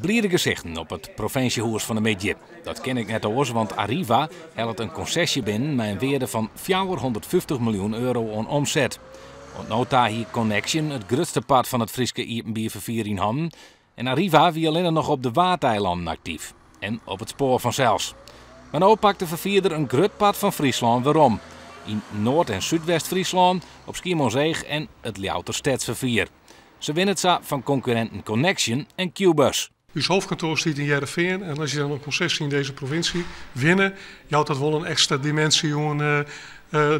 Blierde gezichten op het provinciehuis van de Medje. Dat ken ik net oors, want Arriva helpt een concessie binnen met een waarde van 450 miljoen euro aan omzet. Want nota hier Connection het grootste pad van het Frieske Iepenbiervervier in handen. En Arriva wie alleen nog op de Waardeilanden actief. En op het spoor van Zels. Maar nu pakt de vervierder een groot pad van Friesland waarom. In Noord- en Zuidwest-Friesland, op Schiermonnikoog en het Lijouwerstaatsvervier. Ze winnen het zo van concurrenten Connection en Qbus. Ons hoofdkantoor zit in Heerenveen en als je dan een concessie in deze provincie winnen, houdt dat wel een extra dimensie aan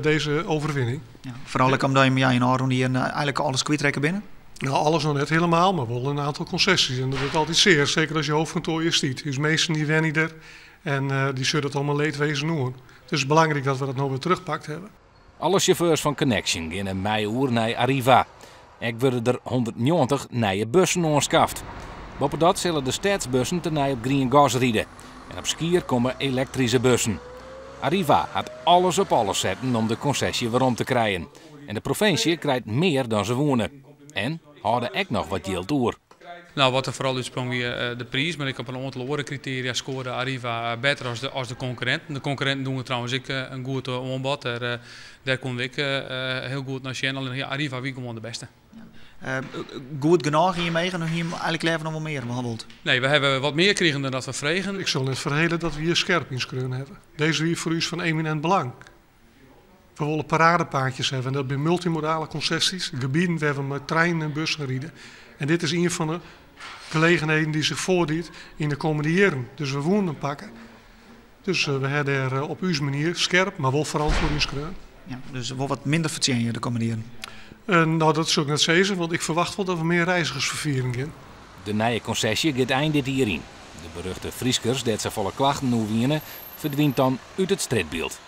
deze overwinning. Ja, vooral omdat je in Aron hier eigenlijk alles kwijtrekken binnen? Nou, alles nog net helemaal, maar wel een aantal concessies. En dat wordt altijd zeer, zeker als je hoofdkantoor hier ziet. Dus meesten die wennen er en die zullen het allemaal leedwezen doen. Het is belangrijk dat we dat nou weer terugpakt hebben. Alle chauffeurs van Connection gaan in mei naar Arriva. Er worden er 190 nieuwe bussen aangeschaft. Boven dat zullen de staatsbussen ten op green gas rijden. En op Skier komen elektrische bussen. Arriva gaat alles op alles zetten om de concessie weer om te krijgen. En de provincie krijgt meer dan ze wonen. En houden ook nog wat geld door. Nou, wat er vooral uitsprong weer de prijs, maar ik op een aantal andere criteria scoorde Arriva beter als de concurrenten. De concurrenten doen het trouwens een goed aanbod. Daar kon ik heel goed naar zien. Alleen Arriva wie gewoon de beste. Goed genoeg hiermee en hier eigenlijk leven nog wel meer behandeld? Nee, we hebben wat meer gekregen dan dat we vregen. Ik zal net verhelen dat we hier scherp in skreun hebben. Deze is voor u van eminent belang. We willen paradepaadjes hebben. Dat zijn multimodale concessies, gebieden waar we met treinen en bussen rijden. En dit is een van de gelegenheden die zich voordoet in de komende jaren. Dus we wonen pakken. Dus we hebben er op uw manier scherp, maar wel verantwoord in skreun. Ja, dus wel wat minder verdienen de komende jaren? Nou, dat is ook net zeggen, want ik verwacht wel dat we meer reizigersverviering in. De nieuwe concessie gaat eind dit jaar in. De beruchte Frieskers, dat ze volle klachten nu winnen, verdwijnt dan uit het strijdbeeld.